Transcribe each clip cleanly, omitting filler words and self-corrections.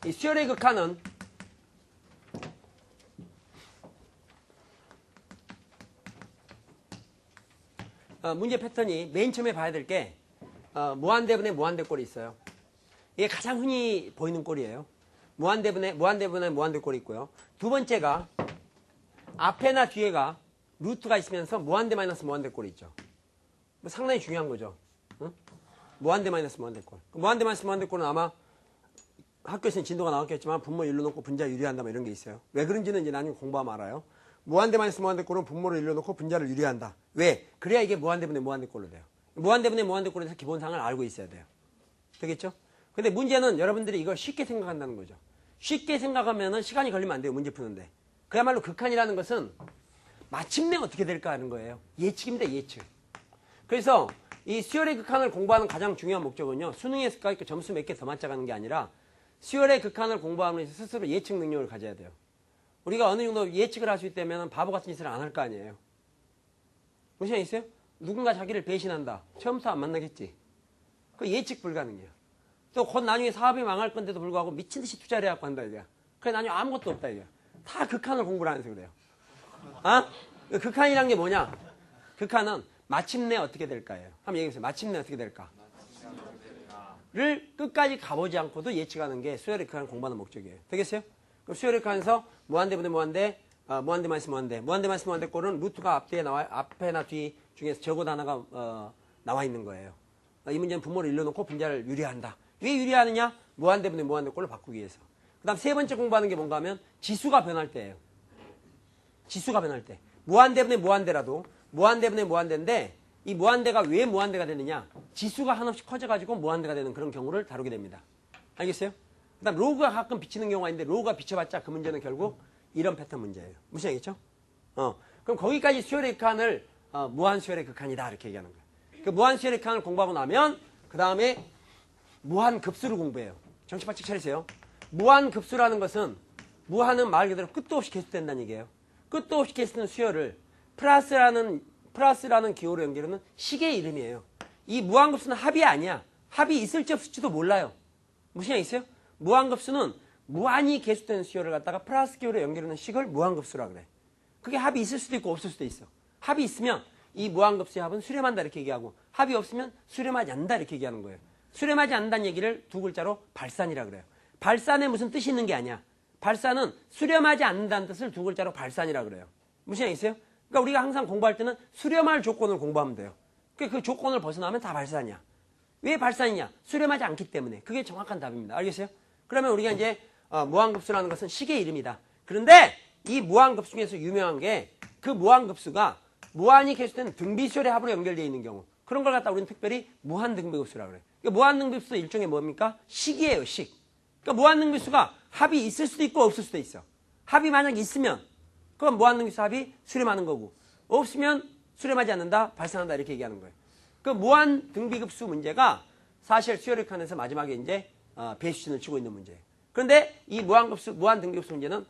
이 수열의 극한은 문제 패턴이 맨 처음에 봐야 될 게 무한대분의 무한대꼴이 있어요. 이게 가장 흔히 보이는 꼴이에요. 무한대분의 무한대꼴이 있고요. 두 번째가 앞에나 뒤에가 루트가 있으면서 무한대 마이너스 무한대꼴이 있죠. 뭐 상당히 중요한 거죠. 응? 무한대 마이너스 무한대꼴. 무한대 마이너스 무한대꼴은 아마 학교에서는 진도가 나왔겠지만 분모 1로 놓고 분자 유리한다 뭐 이런 게 있어요. 왜 그런지는 이제 나중에 공부하면 알아요. 무한대 마이너스 무한대꼴은 분모를 1로 놓고 분자를 유리한다. 왜? 그래야 이게 무한대분의 무한대꼴로 돼요. 무한대분의 무한대꼴에 대해서 기본상을 알고 있어야 돼요. 되겠죠? 근데 문제는 여러분들이 이걸 쉽게 생각한다는 거죠. 쉽게 생각하면은 시간이 걸리면 안 돼요. 문제 푸는데. 그야말로 극한이라는 것은 마침내 어떻게 될까 하는 거예요. 예측입니다. 예측. 그래서 이 수열의 극한을 공부하는 가장 중요한 목적은요. 수능에서까지 점수 몇 개 더 맞춰가는 게 아니라 수열의 극한을 공부하면서 스스로 예측 능력을 가져야 돼요. 우리가 어느 정도 예측을 할 수 있다면 바보 같은 짓을 안 할 거 아니에요. 무슨 말 있어요? 누군가 자기를 배신한다. 처음부터 안 만나겠지. 그 예측 불가능해요. 또 곧 나중에 사업이 망할 건데도 불구하고 미친 듯이 투자를 해갖고 한다 이거야. 그래 나중에 아무것도 없다 이거야. 다 극한을 공부를 안 해서 그래요. 아? 극한이란 게 뭐냐? 극한은 마침내 어떻게 될까예요. 한번 얘기해보세요. 마침내 어떻게 될까? 를 끝까지 가보지 않고도 예측하는 게 수열의 극한 공부하는 목적이에요. 되겠어요? 그럼 수열의 극한에서 무한대분의 무한대, 무한대 마이너스 무한대, 무한대 마이너스 무한대 꼴은 루트가 앞에나 뒤 중에서 적어 단어가 나와 있는 거예요. 이 문제는 분모를 일러놓고 분자를 유리한다. 왜 유리하느냐? 무한대분의 무한대 꼴로 바꾸기 위해서. 그 다음 세 번째 공부하는 게 뭔가 하면 지수가 변할 때예요. 지수가 변할 때. 무한대분의 무한대라도 무한대분의 무한대인데 이 무한대가 왜 무한대가 되느냐? 지수가 한없이 커져가지고 무한대가 되는 그런 경우를 다루게 됩니다. 알겠어요? 그 다음 로그가 가끔 비치는 경우가 있는데 로그가 비춰봤자 그 문제는 결국 이런 패턴 문제예요. 무슨 얘기죠? 그럼 거기까지 수열의 극한을 무한 수열의 극한이다 이렇게 얘기하는 거예요. 그 무한 수열의 극한을 공부하고 나면 그 다음에 무한 급수를 공부해요. 정신 바짝 차리세요. 무한 급수라는 것은 무한은 말 그대로 끝도 없이 계속된다는 얘기예요. 끝도 없이 계속되는 수열을 플러스라는 기호로 연결하는 식의 이름이에요. 이 무한급수는 합이 아니야. 합이 있을지 없을지도 몰라요. 무슨 얘기 있어요? 무한급수는 무한히 계속되는 수열을 갖다가 플러스 기호로 연결하는 식을 무한급수라 그래. 그게 합이 있을 수도 있고 없을 수도 있어. 합이 있으면 이 무한급수의 합은 수렴한다 이렇게 얘기하고 합이 없으면 수렴하지 않는다 이렇게 얘기하는 거예요. 수렴하지 않는다는 얘기를 두 글자로 발산이라 그래요. 발산에 무슨 뜻이 있는 게 아니야. 발산은 수렴하지 않는다는 뜻을 두 글자로 발산이라 그래요. 무슨 얘기 있어요? 그러니까 우리가 항상 공부할 때는 수렴할 조건을 공부하면 돼요. 그 조건을 벗어나면 다 발산이야. 왜 발산이냐? 수렴하지 않기 때문에. 그게 정확한 답입니다. 알겠어요? 그러면 우리가 이제 무한급수라는 것은 식의 이름이다. 그런데 이 무한급수 중에서 유명한 게 그 무한급수가 무한히 계속되는 등비수열의 합으로 연결되어 있는 경우 그런 걸 갖다 우리는 특별히 무한등비급수라고 그래요. 그러니까 무한등비급수 일종의 뭡니까? 식이에요. 식. 그러니까 무한등비수가 합이 있을 수도 있고 없을 수도 있어. 합이 만약 있으면 그건 무한등비수 합이 수렴하는 거고 없으면 수렴하지 않는다, 발산한다 이렇게 얘기하는 거예요. 그 무한등비급수 문제가 사실 수열의 극한에서 마지막에 이제 배수진을 치고 있는 문제예요. 그런데 이 무한등비급수 문제는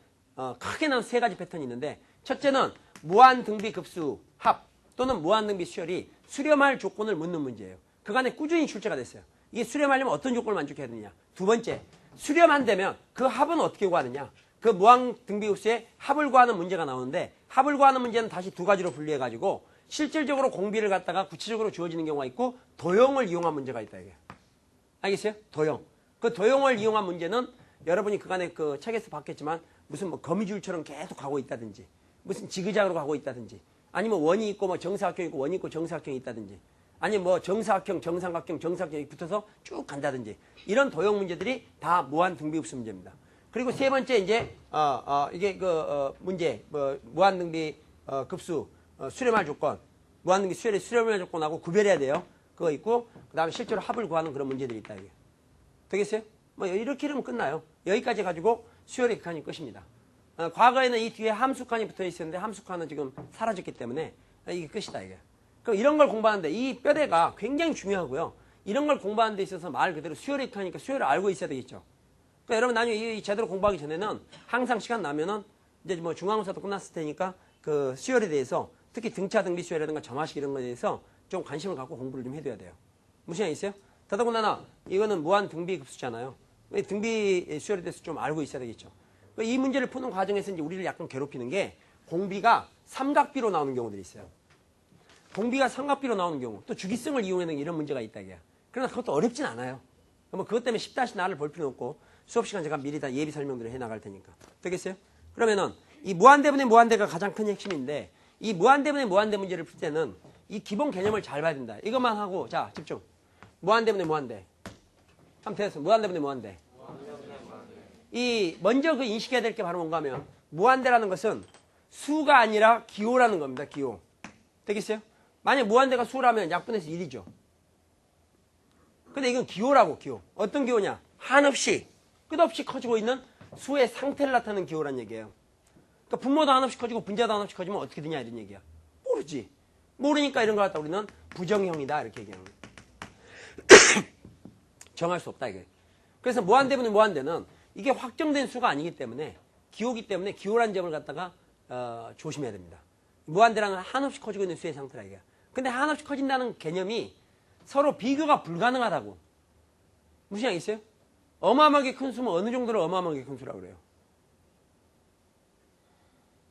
크게 나눈 세 가지 패턴이 있는데 첫째는 무한등비급수 합 또는 무한등비 수열이 수렴할 조건을 묻는 문제예요. 그간에 꾸준히 출제가 됐어요. 이게 수렴하려면 어떤 조건을 만족해야 되느냐. 두 번째, 수렴한다면 그 합은 어떻게 구하느냐. 그 무한등비급수의 합을 구하는 문제가 나오는데 합을 구하는 문제는 다시 두 가지로 분리해가지고 실질적으로 공비를 갖다가 구체적으로 주어지는 경우가 있고 도형을 이용한 문제가 있다 이게. 알겠어요? 도형. 그 도형을 이용한 문제는 여러분이 그간에 그 책에서 봤겠지만 무슨 뭐 거미줄처럼 계속 가고 있다든지 무슨 지그자그로 가고 있다든지 아니면 원이 있고 뭐 정사각형이 있고 원이 있고 정사각형이 있다든지 아니면 뭐 정사각형, 정삼각형, 정사각형이 붙어서 쭉 간다든지 이런 도형 문제들이 다 무한등비급수 문제입니다. 그리고 세 번째 이제 이게 문제 뭐 무한등비 급수 수렴할 조건 무한등비 수열의 수렴할 조건하고 구별해야 돼요. 그거 있고 그다음에 실제로 합을 구하는 그런 문제들이 있다 이게. 되겠어요? 뭐 이렇게 하면 끝나요. 여기까지 가지고 수열의 극한이 끝입니다. 과거에는 이 뒤에 함수칸이 붙어 있었는데 함수칸은 지금 사라졌기 때문에 이게 끝이다 이게. 그럼 이런 걸 공부하는데 이 뼈대가 굉장히 중요하고요. 이런 걸 공부하는 데 있어서 말 그대로 수열의 극한이니까 수열을 알고 있어야 되겠죠. 그러니까 여러분 나중에 이 제대로 공부하기 전에는 항상 시간 나면은 이제 뭐 중앙고사도 끝났을 테니까 그 수열에 대해서 특히 등차 등비 수열이라든가 점화식 이런 거에 대해서 좀 관심을 갖고 공부를 좀 해둬야 돼요. 무슨 얘기 있어요? 더더군다나 이거는 무한 등비 급수잖아요. 등비 수열에 대해서 좀 알고 있어야 되겠죠. 이 문제를 푸는 과정에서 이제 우리를 약간 괴롭히는 게 공비가 삼각비로 나오는 경우들이 있어요. 공비가 삼각비로 나오는 경우, 또 주기성을 이용하는 이런 문제가 있다 이게. 그러나 그것도 어렵진 않아요. 뭐 그것 때문에 10-나를 볼 필요는 없고 수업 시간 제가 미리 다 예비 설명들을 해 나갈 테니까. 되겠어요? 그러면은 이 무한대분의 무한대가 가장 큰 핵심인데 이 무한대분의 무한대 문제를 풀 때는 이 기본 개념을 잘 봐야 된다. 이것만 하고 자 집중. 무한대분의 무한대. 한번 됐어. 무한대분의 무한대. 이 먼저 그 인식해야 될 게 바로 뭔가 하면 무한대라는 것은 수가 아니라 기호라는 겁니다. 기호. 되겠어요? 만약 무한대가 수라면 약분해서 1이죠. 근데 이건 기호라고 기호. 어떤 기호냐? 한없이 끝없이 커지고 있는 수의 상태를 나타내는 기호란 얘기예요. 그러니까 분모도 한없이 커지고 분자도 한없이 커지면 어떻게 되냐 이런 얘기야. 모르지. 모르니까 이런 걸 갖다 우리는 부정형이다 이렇게 얘기하는 거예요. 정할 수 없다 이게. 그래서 무한대분의 무한대는 이게 확정된 수가 아니기 때문에 기호기 때문에 기호라는 점을 갖다가 조심해야 됩니다. 무한대라는 건 한없이 커지고 있는 수의 상태라 이게. 근데 한없이 커진다는 개념이 서로 비교가 불가능하다고. 무슨 얘기 있어요? 어마어마하게 큰 수면 어느 정도로 어마어마하게 큰 수라고 그래요?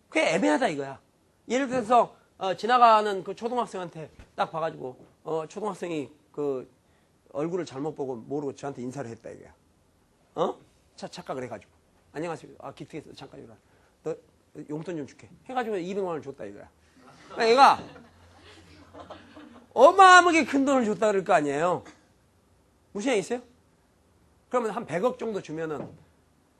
그게 애매하다 이거야. 예를 들어서 지나가는 그 초등학생한테 딱 봐가지고 초등학생이 그 얼굴을 잘못 보고 모르고 저한테 인사를 했다 이거야. 착각을 해가지고 안녕하세요. 기특해서 잠깐 이거라. 너 용돈 좀 줄게. 해가지고 200만 원을 줬다 이거야. 그러니까 얘가 어마어마하게 큰 돈을 줬다 그럴 거 아니에요. 무슨 얘기 있어요? 그러면 한 100억 정도 주면은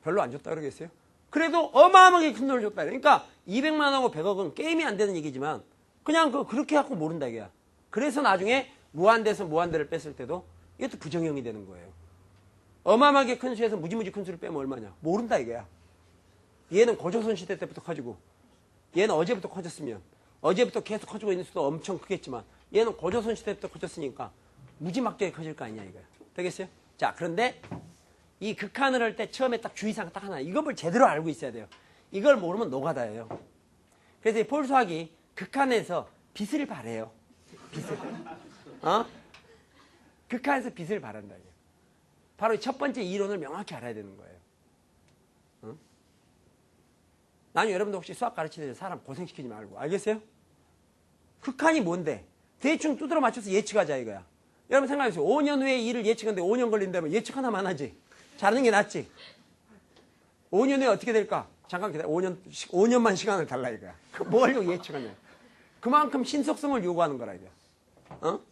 별로 안 줬다 그러겠어요? 그래도 어마어마하게 큰 돈을 줬다. 그러니까 200만 원하고 100억은 게임이 안 되는 얘기지만 그냥 그렇게 갖고 모른다 이게야. 그래서 나중에 무한대에서 무한대를 뺐을 때도 이것도 부정형이 되는 거예요. 어마어마하게 큰 수에서 무지무지 큰 수를 빼면 얼마냐? 모른다 이거야. 얘는 고조선 시대 때부터 커지고 얘는 어제부터 커졌으면 어제부터 계속 커지고 있는 수도 엄청 크겠지만 얘는 고조선 시대부터 커졌으니까 무지막지하게 커질 거 아니냐 이거야. 되겠어요? 자, 그런데 이 극한을 할 때 처음에 딱 주의사항 딱 하나. 이걸 제대로 알고 있어야 돼요. 이걸 모르면 노가다예요. 그래서 이 폴수학이 극한에서 빛을 발해요. 빛을. 극한에서 빛을 발한다. 바로 이 첫 번째 이론을 명확히 알아야 되는 거예요. 나는 여러분도 혹시 수학 가르치는 사람 고생시키지 말고. 알겠어요? 극한이 뭔데? 대충 두드러 맞춰서 예측하자 이거야. 여러분 생각해보세요. 5년 후에 일을 예측하는데 5년 걸린다면 예측 하나만 하지. 잘하는 게 낫지. 5년 후에 어떻게 될까? 잠깐 기다려. 5년만 시간을 달라 이거야. 뭘 예측하냐. 그만큼 신속성을 요구하는 거라 이거야.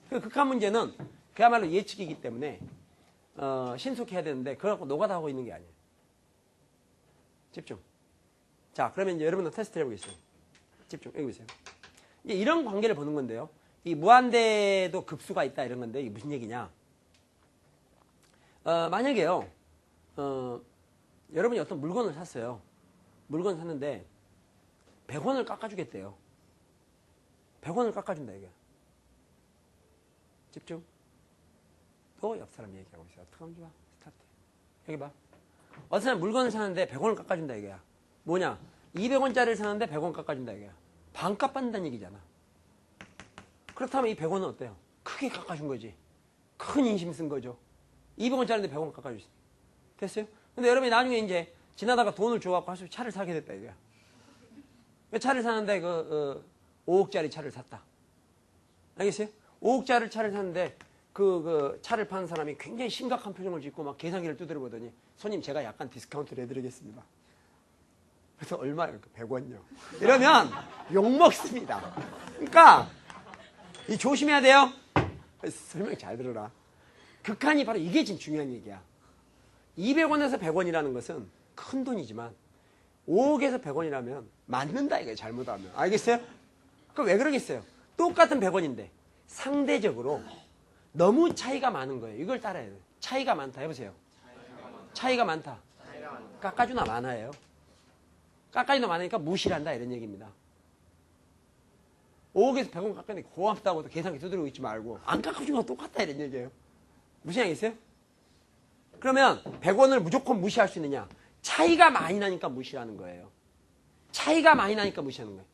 그 극한 문제는 그야말로 예측이기 때문에 신속해야 되는데 그걸 갖고 노가다 하고 있는 게 아니에요. 집중. 자, 그러면 이제 여러분들 테스트 해보겠어요. 집중. 여기 보세요. 이제 이런 관계를 보는 건데요. 이 무한대도 급수가 있다 이런 건데 이게 무슨 얘기냐? 만약에요. 여러분이 어떤 물건을 샀어요. 물건을 샀는데 100원을 깎아주겠대요. 100원을 깎아준다 이게. 집중. 또 옆 사람 얘기하고 있어요. 어떡하면 좋아? 스타트. 여기 봐. 어떤 사람 물건을 사는데 100원을 깎아준다 이거야. 뭐냐? 200원짜리를 사는데 100원 깎아준다 이거야. 반값 받는다는 얘기잖아. 그렇다면 이 100원은 어때요? 크게 깎아준 거지. 큰 인심 쓴 거죠. 200원짜리인데 100원 깎아주시. 됐어요? 근데 여러분이 나중에 이제 지나다가 돈을 줘갖고 할 수 차를 사게 됐다 이거야. 차를 사는데 5억짜리 차를 샀다. 알겠어요? 5억짜리 차를 샀는데 그 차를 파는 사람이 굉장히 심각한 표정을 짓고 막 계산기를 두드려 보더니 손님 제가 약간 디스카운트를 해드리겠습니다. 그래서 얼마예요? 100원요. 이러면 욕먹습니다. 그러니까 이 조심해야 돼요. 설명 잘 들어라. 극한이 바로 이게 지금 중요한 얘기야. 200원에서 100원이라는 것은 큰 돈이지만 5억에서 100원이라면 맞는다 이거예요. 잘못하면. 알겠어요? 그럼 왜 그러겠어요? 똑같은 100원인데 상대적으로 너무 차이가 많은 거예요. 이걸 따라야 돼요. 차이가 많다 해보세요. 차이가 많다. 깎아주나 많아요. 깎아주나 많으니까 무시를 한다 이런 얘기입니다. 5억에서 100원 깎았는데 고맙다고 계산기 두드리고 있지 말고 안 깎아준 거 똑같다 이런 얘기예요. 무슨 얘기 있어요? 그러면 100원을 무조건 무시할 수 있느냐? 차이가 많이 나니까 무시하는 거예요. 차이가 많이 나니까 무시하는 거예요.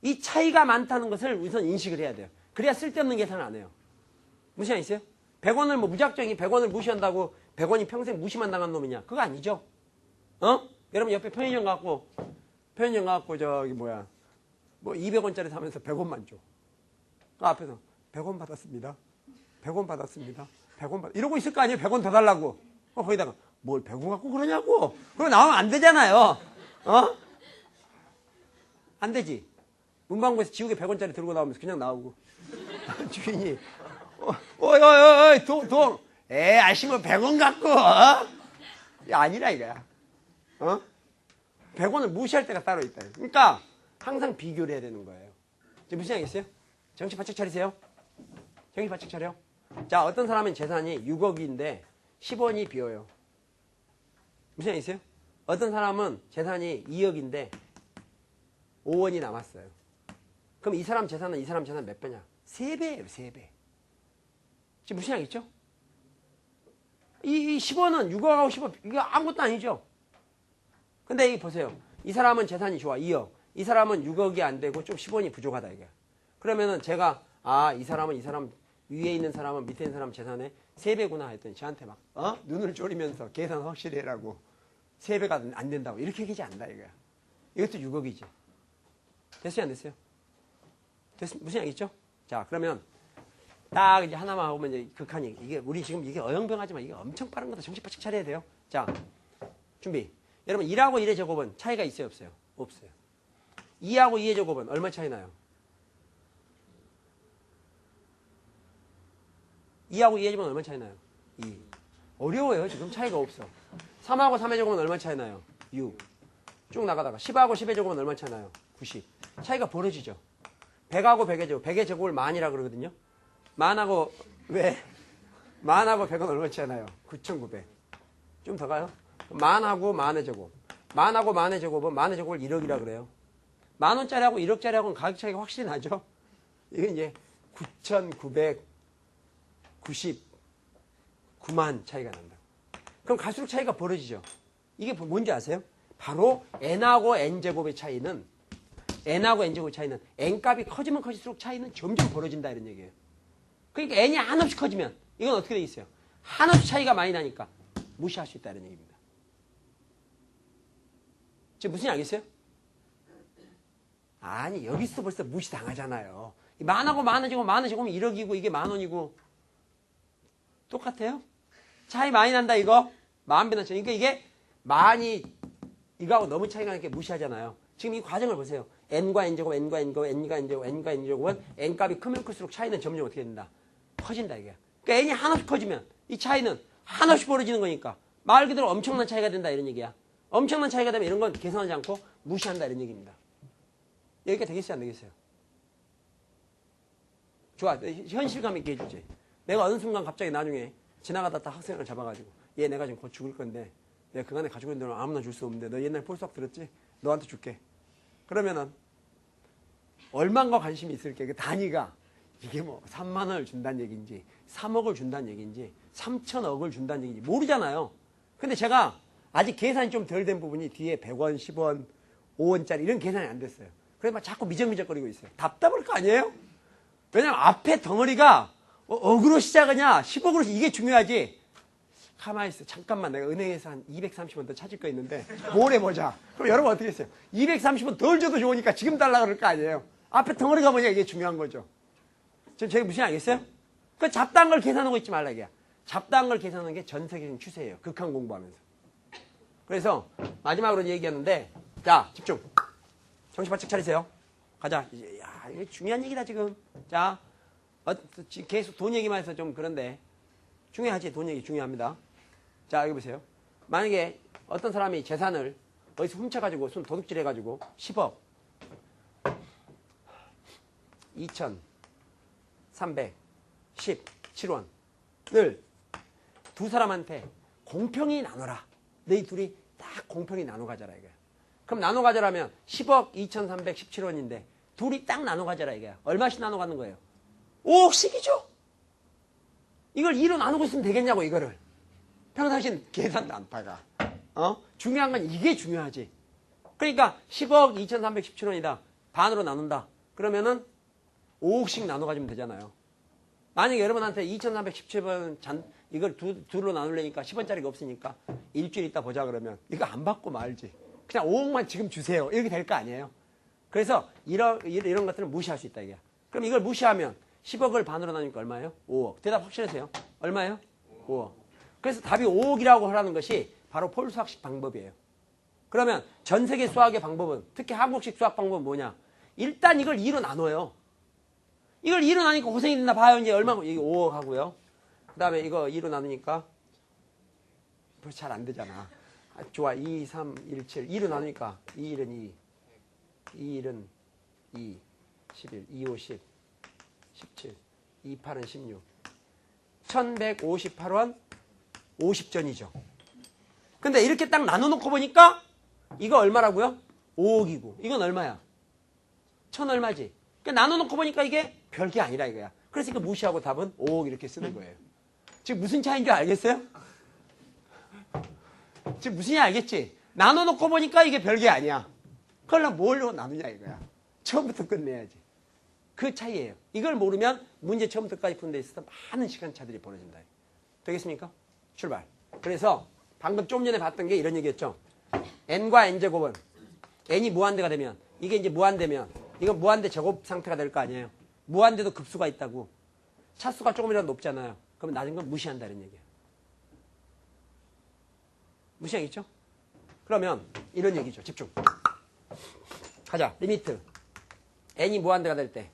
이 차이가 많다는 것을 우선 인식을 해야 돼요. 그래야 쓸데없는 계산을 안 해요. 무슨 얘기 있어요? 100원을 무작정이 100원을 무시한다고 100원이 평생 무시만 당한 놈이냐? 그거 아니죠? 여러분 옆에 편의점 가고 저기 뭐야 뭐 200원짜리 사면서 100원만 줘. 그 앞에서 100원 받았습니다. 100원 받았습니다. 100원 이러고 있을 거 아니에요? 100원 더 달라고. 거기다가 뭘 100원 갖고 그러냐고. 그거 나오면 안 되잖아요. 안 되지. 문방구에서 지우개 100원짜리 들고 나오면서 그냥 나오고 주인이 어이 돈 아저씨 뭐 100원 갖고 아니라 이거야. 100원을 무시할 때가 따로 있다. 그러니까 항상 비교를 해야 되는 거예요. 지금 무슨 얘기겠어요? 정신 바짝 차리세요. 정신 바짝 차려. 자, 어떤 사람은 재산이 6억인데 10원이 비어요. 무슨 얘기겠어요? 어떤 사람은 재산이 2억인데 5원이 남았어요. 그럼 이 사람 재산은 몇 배냐? 3배예요, 3배. 지금 무슨 얘기겠죠? 이 10원은 6억하고 10원, 이거 아무것도 아니죠? 근데 이 보세요. 이 사람은 재산이 좋아, 2억. 이 사람은 6억이 안 되고 좀 10원이 부족하다, 이게. 그러면은 제가, 이 사람, 위에 있는 사람은 밑에 있는 사람 재산의 3배구나 했더니 저한테 막, 눈을 졸이면서 계산 확실히 해라고. 3배가 안 된다고. 이렇게 얘기하지 않는다, 이거야. 이것도 6억이지. 됐어요, 안 됐어요? 무슨 얘기죠? 자, 그러면 딱 이제 하나만 하고 이제 극한이. 이게, 우리 지금 이게 어영병하지만 이게 엄청 빠른 거다. 정신 바짝 차려야 돼요. 자, 준비. 여러분, 1하고 1의 제곱은 차이가 있어요, 없어요? 없어요. 2하고 2의 제곱은 얼마 차이 나요? 2하고 2의 제곱은 얼마 차이 나요? 2. 어려워요. 지금 차이가 없어. 3하고 3의 제곱은 얼마 차이 나요? 6. 쭉 나가다가 10하고 10의 제곱은 얼마 차이 나요? 90. 차이가 벌어지죠. 100하고 100의 제곱. 100의 제곱을 만이라 그러거든요. 만하고 왜? 만하고 100은 얼마 차이 나요? 9,900. 좀 더 가요? 만하고 만의 제곱. 만하고 만의 제곱은 만의 제곱을 1억이라 그래요. 만원짜리하고 1억짜리하고는 가격 차이가 확실히 나죠. 이게 이제 9,999만 차이가 난다. 그럼 갈수록 차이가 벌어지죠. 이게 뭔지 아세요? 바로 n하고 n제곱의 차이는 n값이 커지면 커질수록 차이는 점점 벌어진다 이런 얘기예요. 그러니까 n이 한없이 커지면 이건 어떻게 돼 있어요? 한없이 차이가 많이 나니까 무시할 수 있다는 얘기입니다. 지금 무슨 알겠어요? 아니 여기서 벌써 무시당하잖아요. 만하고 만원 제곱은 1억이고 이게 만원이고 똑같아요? 차이 많이 난다 이거? 만배나 차이. 그러니까 이게 많이 이거하고 너무 차이가 나니까 무시하잖아요. 지금 이 과정을 보세요. n과 n제곱, n과 n제곱, n과 n제곱, n과 n제곱은 n값이 크면 클수록 차이는 점점 어떻게 된다? 커진다 이게. 그러니까 n이 한없이 커지면 이 차이는 한없이 벌어지는 거니까 말 그대로 엄청난 차이가 된다 이런 얘기야. 엄청난 차이가 되면 이런 건 계산하지 않고 무시한다 이런 얘기입니다. 여기가 되겠어요 안 되겠어요? 좋아. 현실감 있게 해주지. 내가 어느 순간 갑자기 나중에 지나가다 딱 학생을 잡아가지고 얘 내가 지금 곧 죽을 건데 내가 그간에 가지고 있는 돈을 아무나 줄 수 없는데 너 옛날에 폴수학 들었지? 너한테 줄게. 그러면은 얼마인가 관심이 있을 게 그 단위가 이게 뭐 3만 원을 준다는 얘기인지 3억을 준다는 얘기인지 3천억을 준다는 얘기인지 모르잖아요. 근데 제가 아직 계산이 좀 덜 된 부분이 뒤에 100원, 10원, 5원짜리 이런 계산이 안 됐어요. 그래서 막 자꾸 미적미적거리고 있어요. 답답할 거 아니에요? 왜냐면 앞에 덩어리가 억으로 시작하냐 10억으로 이게 중요하지. 가만히 있어. 잠깐만 내가 은행에서 한 230원 더 찾을 거 있는데 모레 보자. 그럼 여러분 어떻게 했어요? 230원 덜 줘도 좋으니까 지금 달라 그럴 거 아니에요. 앞에 덩어리가 뭐냐 이게 중요한 거죠. 지금 저희 무슨 알겠어요? 그 잡다한 걸 계산하고 있지 말라 이게. 잡다한 걸 계산하는 게 전 세계적인 추세예요. 극한 공부하면서. 그래서 마지막으로 얘기하는데 자 집중. 정신 바짝 차리세요. 가자. 이제 야 이게 중요한 얘기다 지금. 자 계속 돈 얘기만 해서 좀 그런데 중요하지. 돈 얘기 중요합니다. 자 여기 보세요. 만약에 어떤 사람이 재산을 어디서 훔쳐가지고 손 도둑질 해가지고 10억 2,317원을 두 사람한테 공평히 나눠라. 너희 둘이 딱 공평히 나눠 가져라 이거야. 그럼 나눠 가져라면 10억 2,317원인데 둘이 딱 나눠 가져라 이거야. 얼마씩 나눠 가는 거예요? 5억씩이죠. 이걸 2로 나누고 있으면 되겠냐고 이거를. 평상시엔 계산도 안 파가. 중요한 건 이게 중요하지. 그러니까 10억 2,317원이다. 반으로 나눈다. 그러면은 5억씩 나눠 가지면 되잖아요. 만약에 여러분한테 2317번 이걸 둘로 나누려니까 10원짜리가 없으니까 일주일 있다 보자 그러면 이거 안 받고 말지. 그냥 5억만 지금 주세요. 이렇게 될 거 아니에요. 그래서 이런 것들은 무시할 수 있다 이게. 그럼 이걸 무시하면 10억을 반으로 나누니까 얼마예요? 5억. 대답 확실하세요? 얼마예요? 5억. 그래서 답이 5억이라고 하라는 것이 바로 폴수학식 방법이에요. 그러면 전 세계 수학의 방법은, 특히 한국식 수학 방법은 뭐냐? 일단 이걸 2로 나눠요. 이걸 2로 나누니까 고생이 된다 봐요. 이제 얼마, 이게 5억 하고요. 그 다음에 이거 2로 나누니까 벌써 잘 안 되잖아. 좋아. 2, 3, 1, 7. 2로 나누니까 2, 1은 2. 2, 1은 2. 11. 2, 5, 10. 17. 2, 8은 16. 1158원 50전이죠. 근데 이렇게 딱 나눠놓고 보니까 이거 얼마라고요? 5억이고. 이건 얼마야? 1000 얼마지? 그러니까 나눠놓고 보니까 이게 별게 아니라 이거야. 그래서 이거 무시하고 답은 5억 이렇게 쓰는 거예요. 지금 무슨 차이인 줄 알겠어요? 지금 무슨 일 알겠지? 나눠놓고 보니까 이게 별게 아니야. 그걸로 뭘로 나누냐 이거야. 처음부터 끝내야지. 그 차이예요. 이걸 모르면 문제 처음부터까지 푸는 데 있어서 많은 시간차들이 벌어진다. 되겠습니까? 출발. 그래서 방금 좀 전에 봤던 게 이런 얘기였죠. n과 n제곱은 n이 무한대가 되면, 이게 이제 무한대면 이건 무한대 제곱 상태가 될 거 아니에요. 무한대도 급수가 있다고. 차수가 조금이라도 높잖아요. 그럼 낮은 건 무시한다는 얘기예요. 무시하겠죠? 그러면 이런 얘기죠. 집중. 가자. 리미트. n이 무한대가 될 때.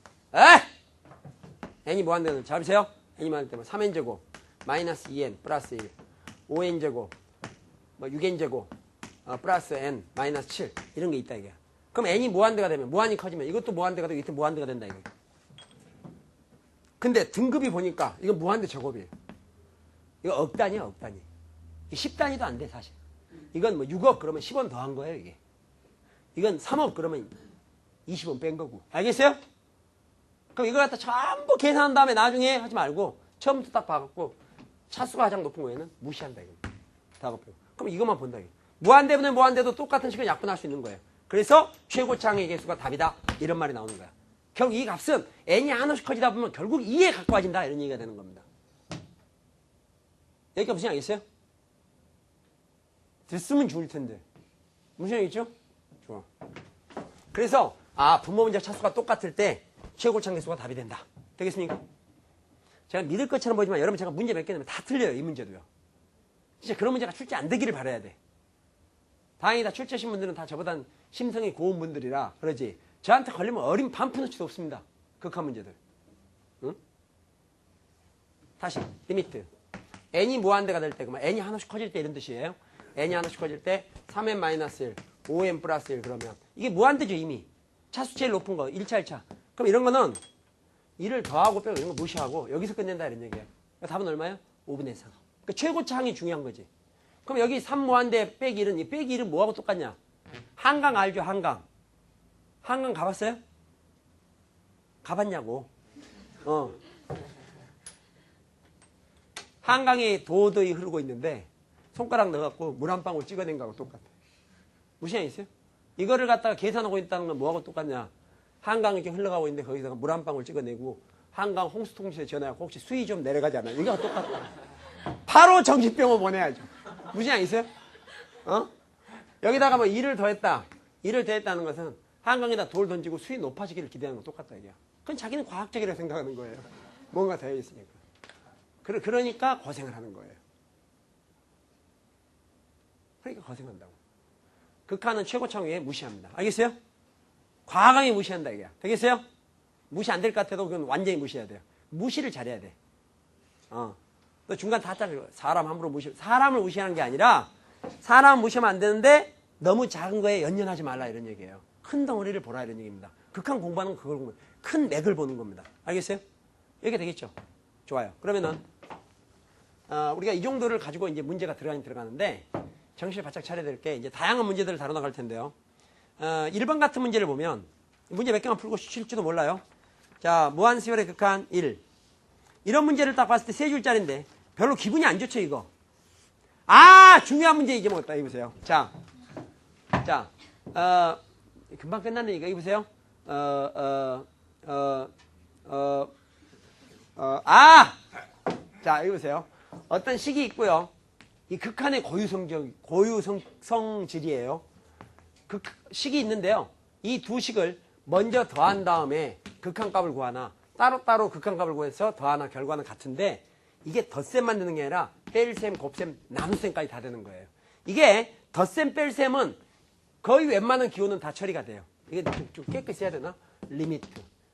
n이 무한대가 될 때. 잘 보세요. n이 무한대 때 3n제곱 마이너스 2n 플러스 1 5n제곱 6n제곱 플러스 n 마이너스 7 이런 게 있다 이게. 그럼 n이 무한대가 되면, 무한이 커지면 이것도 무한대가 되고 이것도 무한대가 된다 이게. 근데 등급이 보니까 이건 무한대 제곱이에요. 이거 억단이야 억단이. 10단위도 안 돼 사실. 이건 뭐 6억 그러면 10원 더한 거예요 이게. 이건 3억 그러면 20원 뺀 거고. 알겠어요? 그럼 이걸 갖다 전부 계산한 다음에 나중에 하지 말고 처음부터 딱 봐갖고 차수가 가장 높은 거에는 무시한다 이거. 다 곱해요. 그럼 이것만 본다 이거. 무한대분의 무한대도 똑같은 식을 약분할 수 있는 거예요. 그래서 최고차항의 개수가 답이다 이런 말이 나오는 거야. 결국 이 값은 n이 하나씩 커지다 보면 결국 2에 가까워진다 이런 얘기가 되는 겁니다. 여기까지 무슨 알겠어요? 됐으면 좋을 텐데. 무슨 얘기죠? 좋아. 그래서 분모 문제 차수가 똑같을 때 최고차항 개수가 답이 된다. 되겠습니까? 제가 믿을 것처럼 보지만 여러분 제가 문제 몇 개 내면 다 틀려요. 이 문제도요. 진짜 그런 문제가 출제 안 되기를 바라야 돼. 다행이다. 출제하신 분들은 다 저보다 심성이 고운 분들이라 그러지. 저한테 걸리면 어린 반푼어치도 없습니다. 극한 문제들. 응? 다시 리미트. n이 무한대가 될 때, 그러면 n이 하나씩 커질 때 이런 뜻이에요. n이 하나씩 커질 때 3n 마이너스 1, 5n 플러스 1 그러면 이게 무한대죠 이미. 차수 제일 높은 거 1차 1차. 그럼 이런 거는 1을 더하고 빼고 이런 거 무시하고 여기서 끝낸다 이런 얘기예요. 그러니까 답은 얼마예요? 5분의 3. 그러니까 최고차항이 중요한 거지. 그럼 여기 3무한대 빼기 1은 이 빼기 1은 뭐하고 똑같냐? 한강 알죠? 한강. 한강 가봤어요? 가봤냐고. 한강이 도저히 흐르고 있는데 손가락 넣어갖고 물 한 방울 찍어낸 거하고 똑같아. 무시한 있어요? 이거를 갖다가 계산하고 있다는 건 뭐하고 똑같냐? 한강이 이렇게 흘러가고 있는데 거기다가 물 한 방울 찍어내고 한강 홍수통신에 전화하고 혹시 수위 좀 내려가지 않아요? 이거하고 똑같아. 바로 정신병원 보내야죠. 무시한 있어요? 여기다가 뭐 1을 더했다. 1을 더했다는 것은 한강에다 돌 던지고 수위 높아지기를 기대하는 거 똑같다 이게. 그건 자기는 과학적이라고 생각하는 거예요. 뭔가 되어 있으니까. 그러니까 고생을 하는 거예요. 그러니까 고생한다고. 극한은 최고차항 위에 무시합니다. 알겠어요? 과감히 무시한다 이게. 되겠어요? 무시 안 될 것 같아도 그건 완전히 무시해야 돼요. 무시를 잘해야 돼. 너 중간 다 짜려. 사람 함부로 사람을 무시하는 게 아니라 사람 무시하면 안 되는데 너무 작은 거에 연연하지 말라 이런 얘기예요. 큰 덩어리를 보라 이런 얘기입니다. 극한 공부하는 건 그걸 공부. 큰 맥을 보는 겁니다. 알겠어요? 이렇게 되겠죠? 좋아요. 그러면은 우리가 이 정도를 가지고 이제 문제가 들어가는데 정신을 바짝 차려야 될 게 이제 다양한 문제들을 다뤄나갈 텐데요. 1번 같은 문제를 보면 문제 몇 개만 풀고 쉴지도 몰라요. 자, 무한수열의 극한 1. 이런 문제를 딱 봤을 때 3줄짜리인데 별로 기분이 안 좋죠 이거. 중요한 문제 잊어먹었다. 이거 보세요. 자, 금방 끝났네 이거. 이거 보세요. 자, 여기 보세요. 어떤 식이 있고요. 이 극한의 고유성질이에요. 식이 있는데요. 이 두 식을 먼저 더한 다음에 극한값을 구하나 따로따로 극한값을 구해서 더하나 결과는 같은데 이게 덧셈만 되는 게 아니라 뺄셈, 곱셈, 나눗셈까지 다 되는 거예요. 이게 덧셈, 뺄셈은 거의 웬만한 기호는 다 처리가 돼요. 이게 좀 깨끗이 해야 되나? 리미트,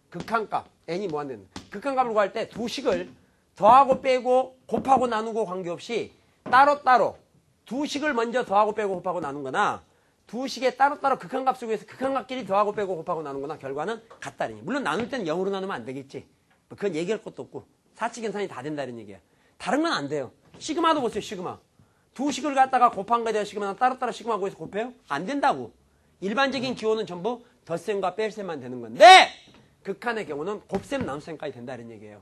극한값, n이 무한대는 극한값을 구할 때 두 식을 더하고 빼고 곱하고 나누고 관계없이 따로따로 두 식을 먼저 더하고 빼고 곱하고 나눈 거나 두 식에 따로따로 극한값을 구해서 극한값끼리 더하고 빼고 곱하고 나눈 거나 결과는 같다는 얘기. 물론 나눌 때는 0으로 나누면 안 되겠지. 그건 얘기할 것도 없고 사치 계산이 다 된다는 얘기야. 다른 건 안 돼요. 시그마도 보세요. 시그마. 두 식을 갖다가 곱한 거에 대한 시그마는 따로따로 시그마 구해서 곱해요? 안 된다고. 일반적인 기호는 전부 덧셈과 뺄셈만 되는 건데 극한의 경우는 곱셈, 나눗셈까지 된다는 얘기예요.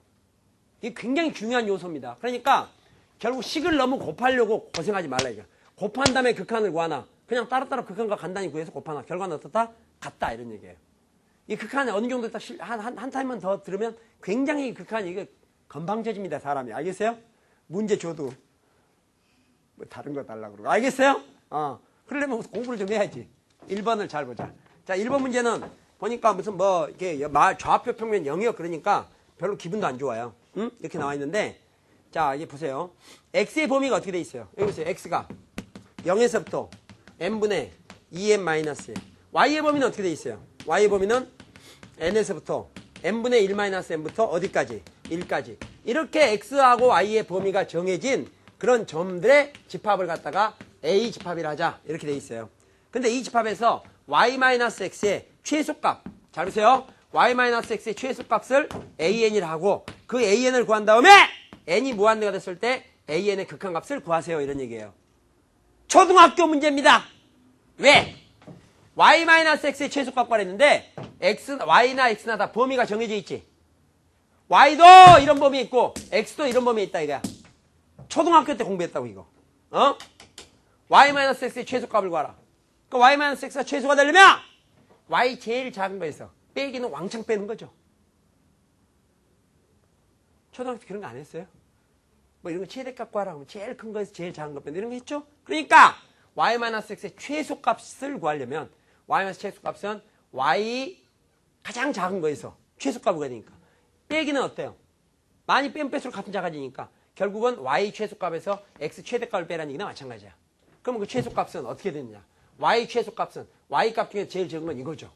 이게 굉장히 중요한 요소입니다. 그러니까 결국 식을 너무 곱하려고 고생하지 말라 이거. 곱한 다음에 극한을 구하나 그냥 따로따로 극한과 간단히 구해서 곱하나 결과는 어떻다? 같다 이런 얘기예요. 이 극한에 어느 정도 딱 한 타임만 더 들으면 굉장히 극한이 이게 건방져집니다. 사람이. 알겠어요? 문제 줘도 뭐 다른 거 달라고 그러고. 알겠어요? 그러려면 공부를 좀 해야지. 1번을 잘 보자. 자, 1번 문제는 보니까 무슨 뭐 이게 좌표 평면 0이요. 그러니까 별로 기분도 안 좋아요. 응? 이렇게 나와 있는데 자, 이제 보세요. x의 범위가 어떻게 돼 있어요? 여기 보세요. x가 0에서부터 n분의 2n-1. y의 범위는 어떻게 돼 있어요? y의 범위는 n에서부터 n분의 1-n부터 어디까지? 1까지. 이렇게 x하고 y의 범위가 정해진 그런 점들의 집합을 갖다가 a 집합이라 하자. 이렇게 돼 있어요. 근데 이 집합에서 y-x의 최소값. 잘 보세요. y-x의 최소값을 an이라 하고 그 an을 구한 다음에 n이 무한대가 됐을 때 an의 극한값을 구하세요. 이런 얘기예요. 초등학교 문제입니다. 왜? y-x의 최소값 구하랬는데 y나 x나 다 범위가 정해져 있지. y도 이런 범위 있고 x도 이런 범위 있다 이거야. 초등학교 때 공부했다고 이거. y-x의 최소값을 구하라. 그러니까 y-x가 최소가 되려면 y 제일 작은 거에서 빼기는 왕창 빼는 거죠. 초등학교 때 그런 거 안 했어요? 뭐 이런 거 최대값 구하라 하면 제일 큰 거에서 제일 작은 거 빼는 이런 거 했죠? 그러니까 y-x의 최소값을 구하려면 y-x 최소값은 y 가장 작은 거에서 최소값을 구해야 되니까 빼기는 어때요? 많이 빼면 뺄수록 같은 작아지니까 결국은 y 최소값에서 x 최대값을 빼라는 얘기나 마찬가지야. 그러면 그 최소값은 어떻게 되느냐? y 최소값은 y 값 중에 제일 적은 건 이거죠.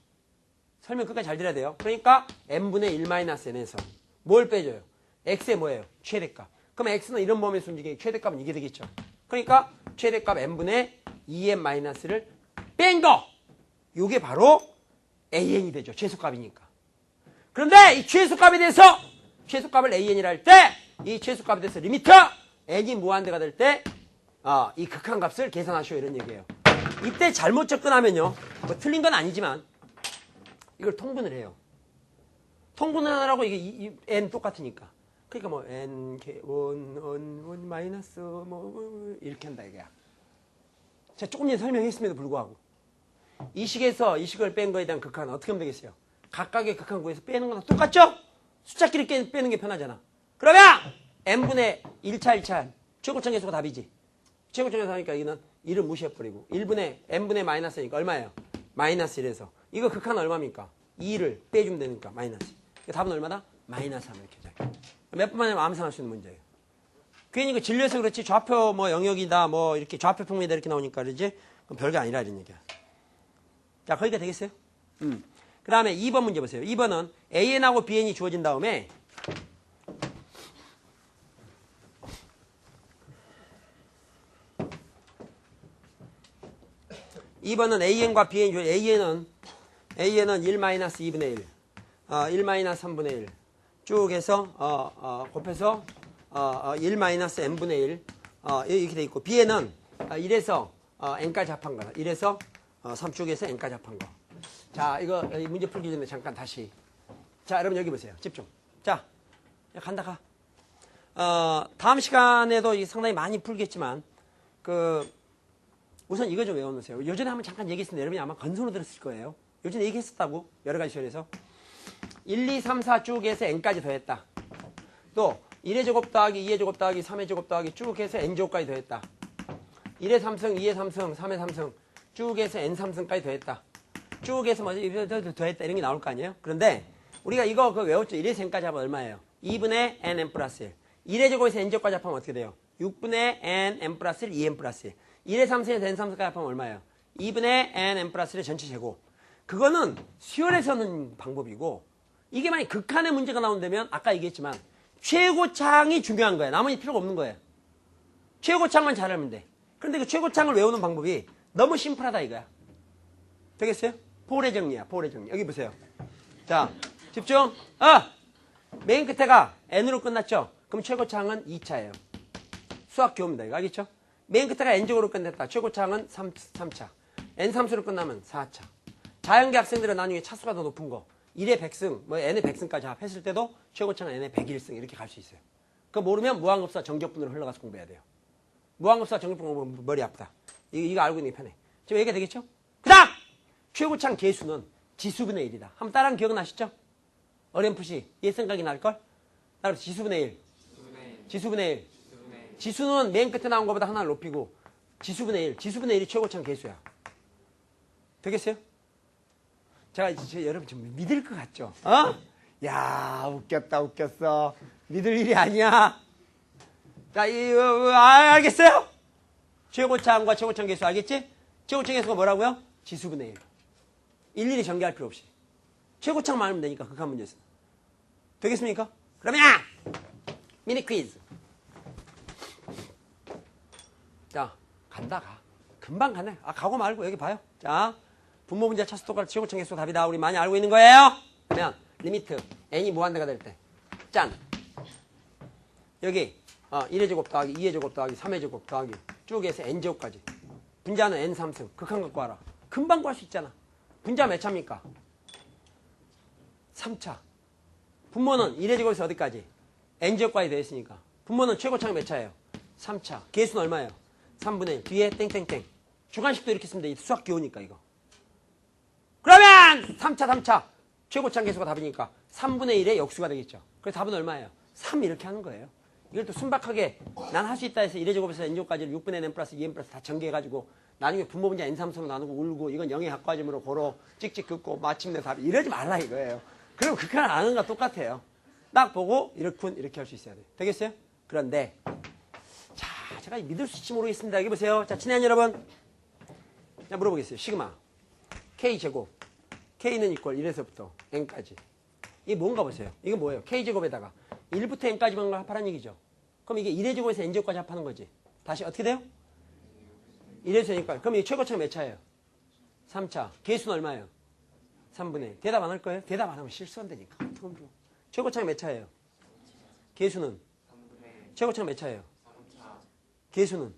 설명 끝까지 잘 들어야 돼요. 그러니까 n분의 1-n에서 뭘 빼줘요? x의 뭐예요? 최대값. 그럼 x는 이런 범위에서 움직이니 최대값은 이게 되겠죠. 그러니까 최대값 n분의 2n-를 뺀 거! 요게 바로 an이 되죠. 최소값이니까. 그런데 이 최소값에 대해서 최소값을 an이라 할 때 이 최소값에 대해서 리미트 n이 무한대가 될 때 이 극한값을 계산하시오 이런 얘기예요. 이때 잘못 접근하면요. 뭐 틀린 건 아니지만 이걸 통분을 해요. 통분을 하느라고 이게 n 똑같으니까. 그러니까 뭐 n 원 마이너스 뭐 이렇게 한다 이거야. 제가 조금 전에 설명했음에도 불구하고 이 식에서 이 식을 뺀 거에 대한 극한은 어떻게 하면 되겠어요? 각각의 극한 구에서 빼는 거랑 똑같죠? 숫자끼리 빼는 게 편하잖아. 그러면 n분의 1차 최고점 계수가 답이지. 최고점 계수 하니까 여기는 1을 무시해버리고 1분의 n분의 마이너스니까 얼마예요? 마이너스 1에서 이거 극한 얼마입니까? 2를 빼주면 되니까 마이너스. 답은 얼마다? 마이너스 3 이렇게 돼. 몇 번 만에 암산할 수 있는 문제예요. 괜히 그 진료해서 그렇지 좌표 뭐 영역이다 뭐 이렇게 좌표 평면이다 이렇게 나오니까 그러지? 그럼 별게 아니라 이런 얘기야. 자, 거기가 되겠어요? 그 다음에 2번 문제 보세요. 2번은 AN하고 BN이 주어진 다음에 (2번은) AN과 BN이 주어진 AN은 1-2분의 1 1-3분의 1 쭉 해서 곱해서 1-n분의 1 이렇게 돼 있고 BN은 1에서 n까지 합한 거다. 1에서 3쪽에서 n까지 합한 거. 자, 이거 문제 풀기 전에 잠깐 다시. 자, 여러분 여기 보세요. 집중. 자, 간다 가. 다음 시간에도 상당히 많이 풀겠지만 우선 이거 좀 외워놓으세요. 요전에 한번 잠깐 얘기했는데 여러분이 아마 건성으로 들었을 거예요. 요전에 얘기했었다고 여러 가지 시험에서 1, 2, 3, 4 쭉에서 n까지 더했다. 또 1의 제곱 더하기 2의 제곱 더하기 3의 제곱 더하기 쭉 해서 n제곱까지 더했다. 1의 3승, 2의 3승, 3의 3승 쭉 해서 n 3승까지 더했다. 쭉 해서 뭐지? 더했다. 이런 게 나올 거 아니에요? 그런데 우리가 이거 외웠죠? 1에서 n까지 하면 얼마예요? 2분의 n 플러스 1. 1의 제곱에서 n제곱까지 합하면 어떻게 돼요? 6분의 n 플러스 1, 2n 플러스 1. 1의 3승에서 n 3승까지 합하면 얼마예요? 2분의 n 플러스 1의 전체 제곱. 그거는 수열에서는 방법이고 이게 만약 극한의 문제가 나온다면 아까 얘기했지만 최고창이 중요한 거야. 나머지 필요가 없는 거예요. 최고창만 잘 알면 돼. 그런데 그 최고창을 외우는 방법이 너무 심플하다 이거야. 되겠어요? 폴의 정리야. 폴의 정리. 여기 보세요. 자, 집중. 맨 끝에가 n으로 끝났죠? 그럼 최고창은 2차예요. 수학 교훈입니다. 이거 알겠죠? 맨 끝에가 n제곱으로 끝냈다. 최고창은 3차. n3수로 끝나면 4차. 자연계 학생들은 나중에 차수가 더 높은 거 1의 100승, 뭐 n의 100승까지 합했을 때도 최고창은 n의 101승 이렇게 갈 수 있어요. 그거 모르면 무한급수와 정적분으로 흘러가서 공부해야 돼요. 무한급수와 정적분 공부하면 머리 아프다. 이거 알고 있는 게 편해. 지금 얘기가 되겠죠? 그 다음! 최고창 계수는 지수분의 1이다. 한번 따라하면 기억나시죠? 어렴풋이 옛 생각이 날걸? 따라서 지수분의 1. 지수분의 1. 지수는 맨 끝에 나온 것보다 하나를 높이고 지수분의 1. 지수분의 1이 최고창 계수야. 되겠어요? 제가 이제 여러분 좀 믿을 것 같죠? 야, 웃겼어. 믿을 일이 아니야. 자, 알겠어요? 최고창과 최고창 계수 알겠지? 최고창 계수가 뭐라고요? 지수분의 1. 일일이 전개할 필요 없이. 최고창만 알면 되니까, 극한 문제에서. 되겠습니까? 그러면, 미니 퀴즈. 자, 간다, 가. 금방 가네. 가고 말고, 여기 봐요. 자, 분모 문제 차수 똑같이 최고창 계수 답이다. 우리 많이 알고 있는 거예요? 그러면, 리미트. n이 무한대가 될 때. 짠. 여기, 1의 제곱 더하기 2의 제곱 더하기 3의 제곱 더하기 쭉 해서 n제곱까지. 분자는 n 3승. 극한 갖고 와라. 금방 구할 수 있잖아. 분자 몇 차입니까? 3차. 분모는 1의 제곱에서 어디까지? n제곱까지 되어 있으니까. 분모는 최고창이 몇 차예요? 3차. 계수는 얼마예요? 3분의 1. 뒤에 땡땡땡. 주관식도 이렇게 쓰면 돼. 수학 기호니까 이거. 그러면 3차. 최고창 계수가 답이니까 3분의 1의 역수가 되겠죠. 그래서 답은 얼마예요? 3 이렇게 하는 거예요. 이걸 또 순박하게 난 할 수 있다 해서 1의 제곱에서 n제곱까지를 6분의 n 플러스 2n 플러스 다 전개해가지고 나중에 분모 분자 n3수로 나누고 울고 이건 0의 합과짐으로 고로 찍찍 긋고 마침내 답 이러지 말라 이거예요. 그럼 극한 아는 거 똑같아요. 딱 보고 이렇군 이렇게 할 수 있어야 돼요. 되겠어요? 그런데 자 제가 믿을 수 있을지 모르겠습니다. 여기 보세요. 자 친한 여러분 자 물어보겠어요. 시그마 k제곱 k는 이퀄 1에서부터 n까지 이게 뭔가 보세요. 이게 뭐예요? k제곱에다가 1부터 n까지만 합하라는 얘기죠. 그럼 이게 1의 제곱에서 n제곱까지 합하는 거지. 다시 어떻게 돼요? 1에서 n까지. 그럼 이 최고차가 몇 차예요? 3차. 계수는 얼마예요? 3분의 1. 대답 안 할 거예요? 대답 안 하면 실수한다니까. 최고차가 몇 차예요? 계수는? 최고차가 몇 차예요? 계수는?